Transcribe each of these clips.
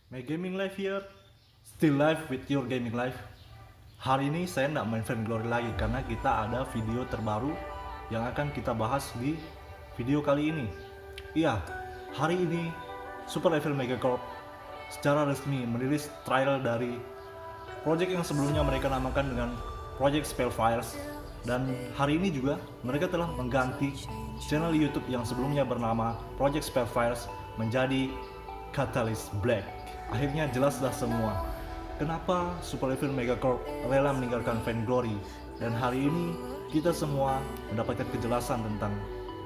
My gaming life here, still live with your gaming life. Hari ini saya nggak main vainglory lagi karena kita ada video terbaru yang akan kita bahas di video kali ini. Iya, hari ini superevil megacorp secara resmi merilis trailer dari proyek yang sebelumnya mereka namakan dengan proyek spellfire, dan hari ini juga mereka telah mengganti channel YouTube yang sebelumnya bernama proyek spellfire menjadi Catalyst Black. Akhirnya jelaslah semua kenapa superevil megacorp rela meninggalkan vainglory, dan hari ini kita semua mendapatkan kejelasan tentang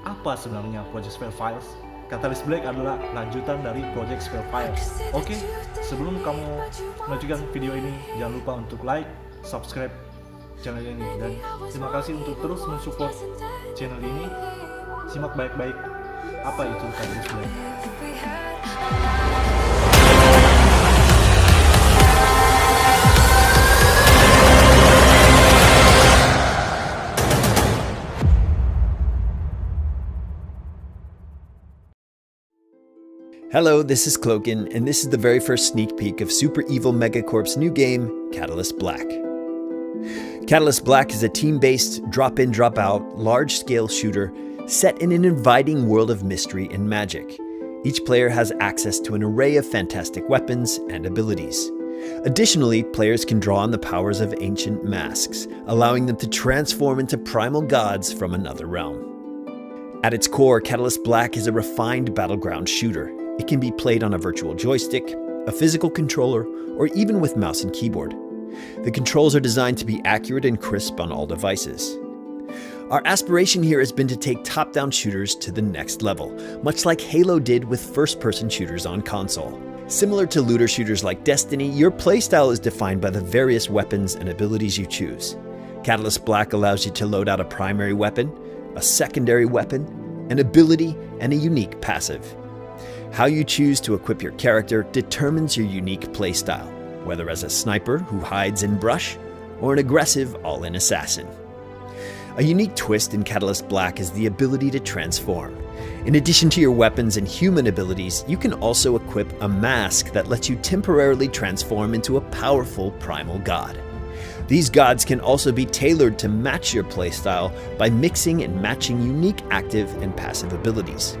apa sebenarnya Project Spellfire. Catalyst Black adalah lanjutan dari Project Spellfire. Oke, sebelum kamu melanjutkan video ini, jangan lupa untuk like, subscribe channel ini, dan terima kasih untuk terus mensupport channel ini. Simak baik-baik apa itu Catalyst Black. Hello, this is Cloakin, and this is the very first sneak peek of superevil megacorp's new game, Catalyst Black. Catalyst Black is a team-based, drop-in, drop-out, large-scale shooter set in an inviting world of mystery and magic. Each player has access to an array of fantastic weapons and abilities. Additionally, players can draw on the powers of ancient masks, allowing them to transform into primal gods from another realm. At its core, Catalyst Black is a refined battleground shooter. It can be played on a virtual joystick, a physical controller, or even with mouse and keyboard. The controls are designed to be accurate and crisp on all devices. Our aspiration here has been to take top-down shooters to the next level, much like Halo did with first-person shooters on console. Similar to looter shooters like Destiny, your playstyle is defined by the various weapons and abilities you choose. Catalyst Black allows you to load out a primary weapon, a secondary weapon, an ability, and a unique passive. How you choose to equip your character determines your unique playstyle, whether as a sniper who hides in brush or an aggressive all-in assassin. A unique twist in Catalyst Black is the ability to transform. In addition to your weapons and human abilities, you can also equip a mask that lets you temporarily transform into a powerful primal god. These gods can also be tailored to match your playstyle by mixing and matching unique active and passive abilities.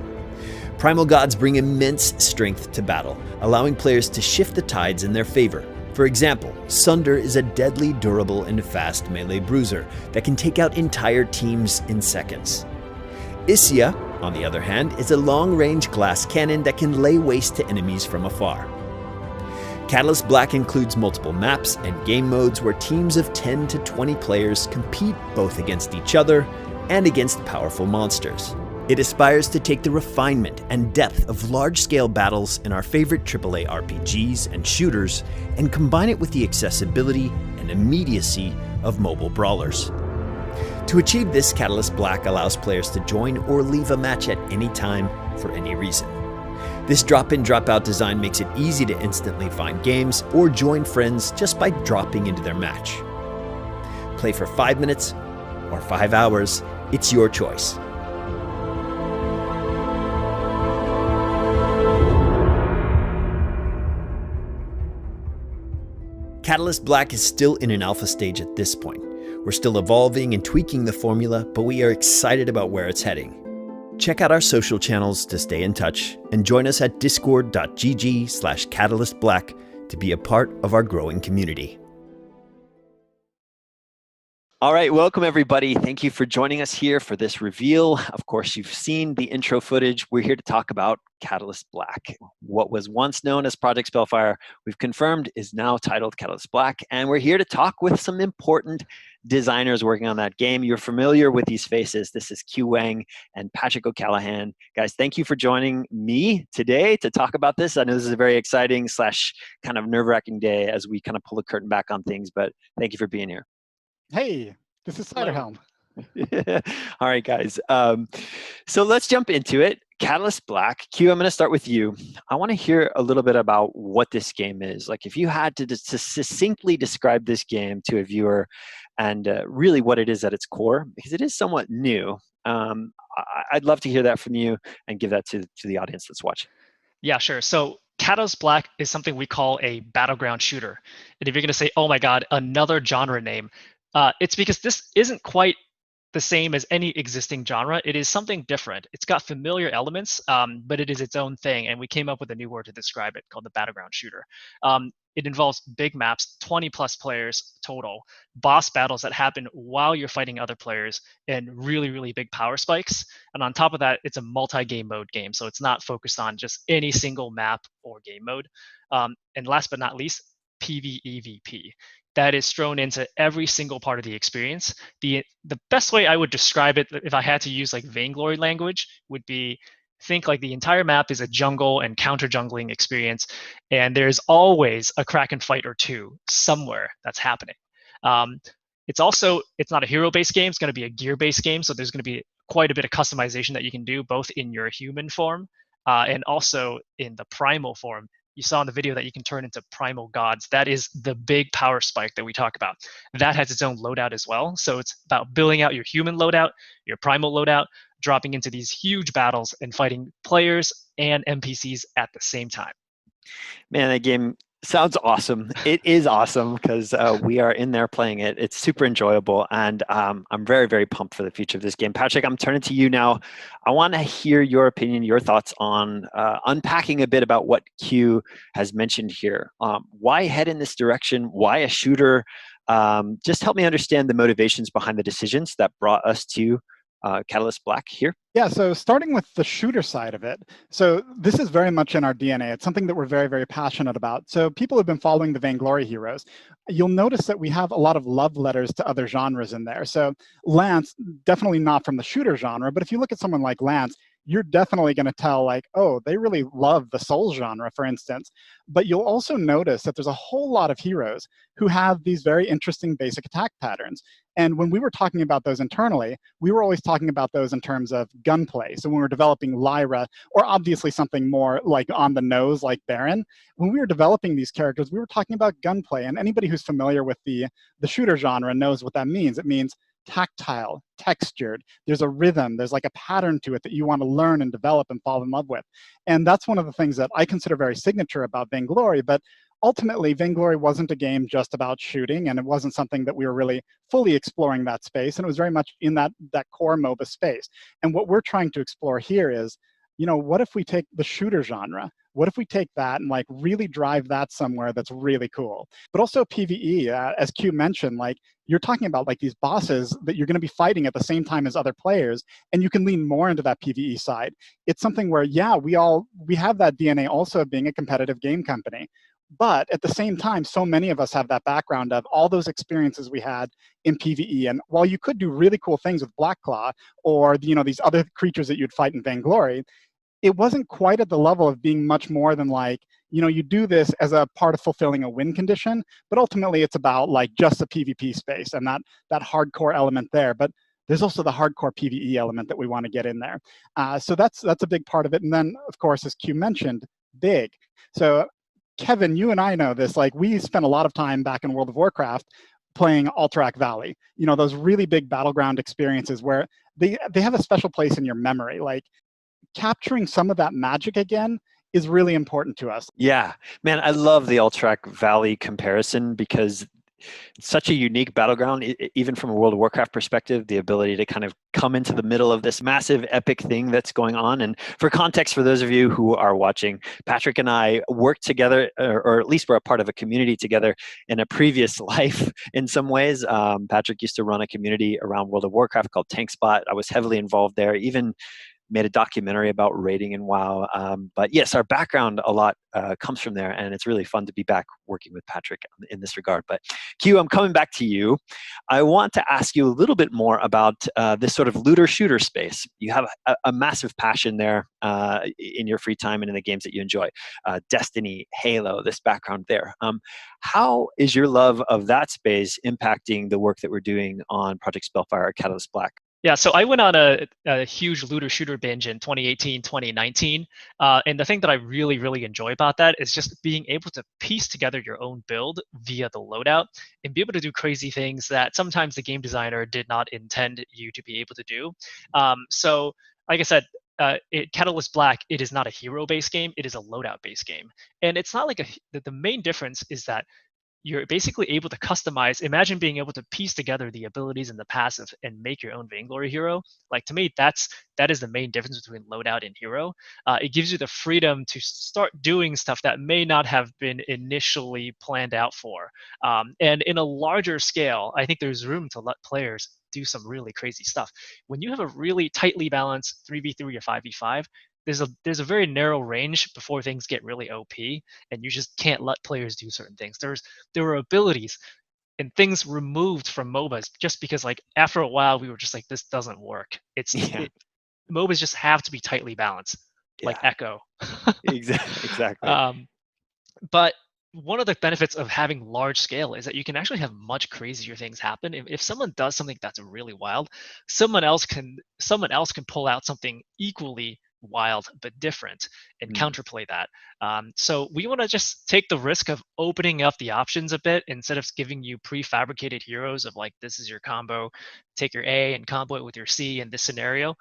Primal gods bring immense strength to battle, allowing players to shift the tides in their favor. For example, Sunder is a deadly, durable, and fast melee bruiser that can take out entire teams in seconds. Isia, on the other hand, is a long-range glass cannon that can lay waste to enemies from afar. Catalyst Black includes multiple maps and game modes where teams of 10 to 20 players compete both against each other and against powerful monsters. It aspires to take the refinement and depth of large-scale battles in our favorite AAA RPGs and shooters and combine it with the accessibility and immediacy of mobile brawlers. To achieve this, Catalyst Black allows players to join or leave a match at any time for any reason. This drop-in, drop-out design makes it easy to instantly find games or join friends just by dropping into their match. Play for 5 minutes or 5 hours, it's your choice. Catalyst Black is still in an alpha stage at this point. We're still evolving and tweaking the formula, but we are excited about where it's heading. Check out our social channels to stay in touch and join us at discord.gg/catalystblack to be a part of our growing community. All right, welcome everybody. Thank you for joining us here for this reveal. Of course, you've seen the intro footage. We're here to talk about Catalyst Black. What was once known as Project Spellfire, we've confirmed is now titled Catalyst Black, and we're here to talk with some important designers working on that game. You're familiar with these faces. This is Q Wang and Patrick O'Callaghan. Guys, thank you for joining me today to talk about this. I know this is a very exciting / kind of nerve-wracking day as we kind of pull the curtain back on things, but thank you for being here. Hey, this is Ciderhelm. All right, guys. So let's jump into it. Catalyst Black. Q, I'm going to start with you. I want to hear a little bit about what this game is. Like, if you had to succinctly describe this game to a viewer and really what it is at its core, because it is somewhat new, I'd love to hear that from you and give that to the audience that's watching. Yeah, sure. So Catalyst Black is something we call a battleground shooter. And if you're going to say, oh my God, another genre name, it's because this isn't quite the same as any existing genre. It is something different. It's got familiar elements, but it is its own thing. And we came up with a new word to describe it called the battleground shooter. It involves big maps, 20 plus players total, boss battles that happen while you're fighting other players, and really, really big power spikes. And on top of that, it's a multi-game mode game. So it's not focused on just any single map or game mode. And last but not least, PvEVP. That is thrown into every single part of the experience. The best way I would describe it, if I had to use like vainglory language, would be think like the entire map is a jungle and counter jungling experience, and there's always a Kraken fight or two somewhere that's happening. It's not a hero-based game. It's going to be a gear-based game, so there's going to be quite a bit of customization that you can do both in your human form and also in the primal form. You saw in the video that you can turn into primal gods. That is the big power spike that we talk about. That has its own loadout as well. So it's about building out your human loadout, your primal loadout, dropping into these huge battles and fighting players and NPCs at the same time. Man, that game sounds awesome. It is awesome because we are in there playing it. It's super enjoyable, and I'm very, very pumped for the future of this game. Patrick, I'm turning to you now. I want to hear your opinion, your thoughts on unpacking a bit about what Q has mentioned here. Why head in this direction? Why a shooter? Just help me understand the motivations behind the decisions that brought us to Catalyst Black here. Yeah, so starting with the shooter side of it. So this is very much in our DNA. It's something that we're very, very passionate about. So people who've been following the Vainglory heroes, you'll notice that we have a lot of love letters to other genres in there. So Lance, definitely not from the shooter genre, but if you look at someone like Lance, you're definitely going to tell like, oh, they really love the Souls genre, for instance. But you'll also notice that there's a whole lot of heroes who have these very interesting basic attack patterns. And when we were talking about those internally, we were always talking about those in terms of gunplay. So when we were developing Lyra, or obviously something more like on the nose like Baron, when we were developing these characters, we were talking about gunplay. And anybody who's familiar with the shooter genre knows what that means. It means tactile, textured. There's a rhythm. There's like a pattern to it that you want to learn and develop and fall in love with. And that's one of the things that I consider very signature about Vainglory. But ultimately, Vainglory wasn't a game just about shooting, and it wasn't something that we were really fully exploring that space. And it was very much in that core MOBA space. And what we're trying to explore here is, you know, what if we take the shooter genre? What if we take that and like really drive that somewhere that's really cool? But also PvE, as Q mentioned, like you're talking about like these bosses that you're going to be fighting at the same time as other players, and you can lean more into that PvE side. It's something where, yeah, we have that DNA also of being a competitive game company. But at the same time, so many of us have that background of all those experiences we had in PvE. And while you could do really cool things with Blackclaw or, you know, these other creatures that you'd fight in Vainglory, it wasn't quite at the level of being much more than like, you know, you do this as a part of fulfilling a win condition, but ultimately it's about like just the PvP space and that hardcore element there. But there's also the hardcore PvE element that we want to get in there. So that's a big part of it. And then, of course, as Q mentioned, big. So Kevin, you and I know this, like we spent a lot of time back in World of Warcraft playing Alterac Valley, you know, those really big battleground experiences where they have a special place in your memory. Like capturing some of that magic again is really important to us. Yeah, man, I love the Alterac Valley comparison because it's such a unique battleground, even from a World of Warcraft perspective, the ability to kind of come into the middle of this massive epic thing that's going on. And for context, for those of you who are watching, Patrick and I worked together, or at least we're a part of a community together in a previous life in some ways. Patrick used to run a community around World of Warcraft called TankSpot. I was heavily involved there, even made a documentary about raiding and WoW. But yes, our background a lot comes from there, and it's really fun to be back working with Patrick in this regard. But Q, I'm coming back to you. I want to ask you a little bit more about this sort of looter-shooter space. You have a massive passion there in your free time and in the games that you enjoy. Destiny, Halo, this background there. How is your love of that space impacting the work that we're doing on Project Spellfire or Catalyst Black? Yeah, so I went on a huge looter shooter binge in 2018, 2019. And the thing that I really, really enjoy about that is just being able to piece together your own build via the loadout and be able to do crazy things that sometimes the game designer did not intend you to be able to do. So like I said, Catalyst Black, it is not a hero-based game. It is a loadout-based game, and it's not like the main difference is that you're basically able to customize. Imagine being able to piece together the abilities and the passive and make your own vainglory hero. Like, to me, that is the main difference between loadout and hero. It gives you the freedom to start doing stuff that may not have been initially planned out for. And in a larger scale, I think there's room to let players do some really crazy stuff. When you have a really tightly balanced 3v3 or 5v5, there's a very narrow range before things get really OP, and you just can't let players do certain things. There were abilities and things removed from MOBAs just because, like, after a while we were just like, this doesn't work. MOBAs just have to be tightly balanced, like Echo. Exactly. But one of the benefits of having large scale is that you can actually have much crazier things happen. If someone does something that's really wild, someone else can pull out something equally wild but different and counterplay that. So we want to just take the risk of opening up the options a bit instead of giving you prefabricated heroes of like, this is your combo, take your A and combo it with your C in this scenario.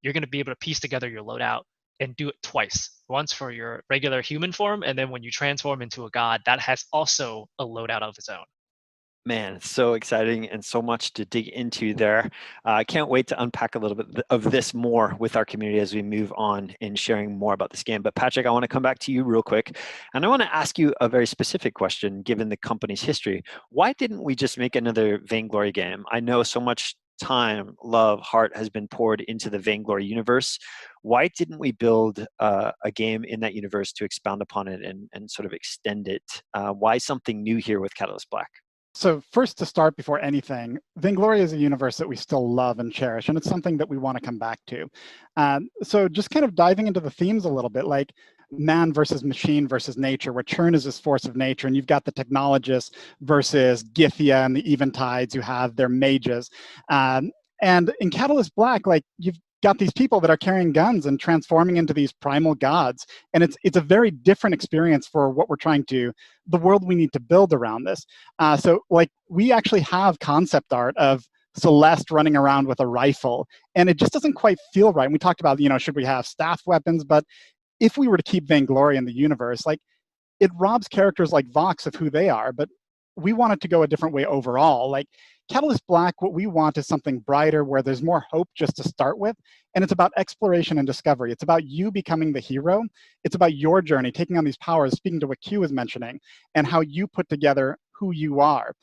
You're going to be able to piece together your loadout and do it twice. Once for your regular human form, and then when you transform into a god, that has also a loadout of its own. Man, it's so exciting and so much to dig into there. I can't wait to unpack a little bit of this more with our community as we move on in sharing more about this game. But Patrick, I want to come back to you real quick. And I want to ask you a very specific question, given the company's history. Why didn't we just make another Vainglory game? I know so much time, love, heart has been poured into the Vainglory universe. Why didn't we build a game in that universe to expound upon it and sort of extend it? Why something new here with Catalyst Black? So first, to start before anything, Vainglory is a universe that we still love and cherish, and it's something that we want to come back to. So just kind of diving into the themes a little bit, like man versus machine versus nature, where churn is this force of nature, and you've got the technologists versus Githia and the Eventides who have their mages. And in Catalyst Black, like, you've got these people that are carrying guns and transforming into these primal gods. And it's a very different experience for what we're trying to, the world we need to build around this. So like, we actually have concept art of Celeste running around with a rifle, and it just doesn't quite feel right. And we talked about, should we have staff weapons? But if we were to keep Vainglory in the universe, like, it robs characters like Vox of who they are, but we want it to go a different way overall. Like, Catalyst Black, what we want is something brighter where there's more hope just to start with. And it's about exploration and discovery. It's about you becoming the hero. It's about your journey, taking on these powers, speaking to what Q was mentioning, and how you put together who you are.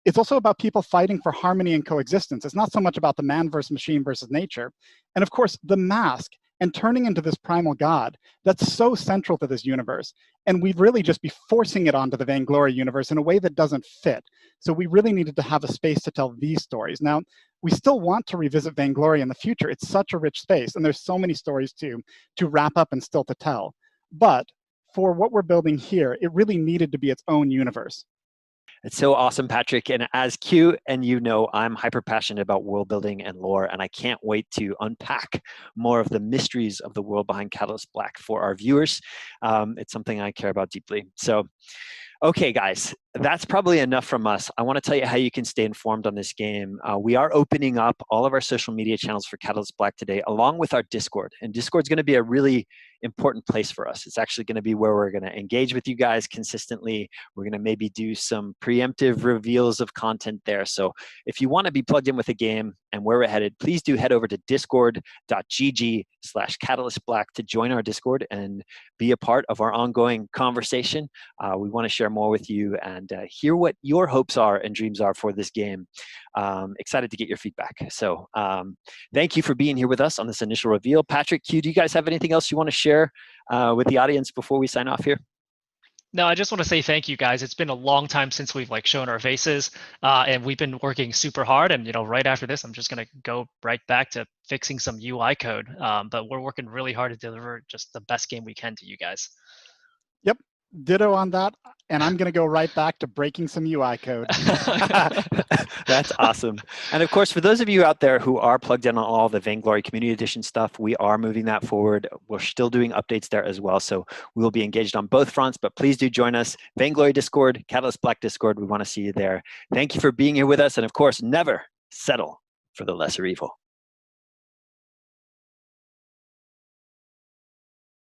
It's also about people fighting for harmony and coexistence. It's not so much about the man versus machine versus nature. And of course, the mask and turning into this primal god, that's so central to this universe. And we'd really just be forcing it onto the Vainglory universe in a way that doesn't fit. So we really needed to have a space to tell these stories. Now, we still want to revisit Vainglory in the future. It's such a rich space, and there's so many stories to wrap up and still to tell. But for what we're building here, it really needed to be its own universe. It's so awesome, Patrick. And as Q and I'm hyper passionate about world building and lore, and I can't wait to unpack more of the mysteries of the world behind Catalyst Black for our viewers. It's something I care about deeply. So, okay, guys, that's probably enough from us. I want to tell you how you can stay informed on this game. We are opening up all of our social media channels for Catalyst Black today, along with our Discord. And Discord's going to be a really important place for us. It's actually going to be where we're going to engage with you guys consistently. We're going to maybe do some preemptive reveals of content there. So if you want to be plugged in with a game and where we're headed, please do head over to discord.gg/catalystblack to join our Discord and be a part of our ongoing conversation. We want to share more with you and hear what your hopes are and dreams are for this game. Excited to get your feedback. So thank you for being here with us on this initial reveal. Patrick, Q, do you guys have anything else you want to share with the audience before we sign off here? No, I just want to say thank you, guys. It's been a long time since we've shown our faces, and we've been working super hard. And right after this, I'm just going to go right back to fixing some UI code. But we're working really hard to deliver just the best game we can to you guys. Yep, ditto on that. And I'm going to go right back to breaking some UI code. That's awesome. And of course, for those of you out there who are plugged in on all the Vainglory Community Edition stuff, we are moving that forward. We're still doing updates there as well. So we'll be engaged on both fronts, but please do join us. Vainglory Discord, Catalyst Black Discord. We want to see you there. Thank you for being here with us. And of course, never settle for the lesser evil.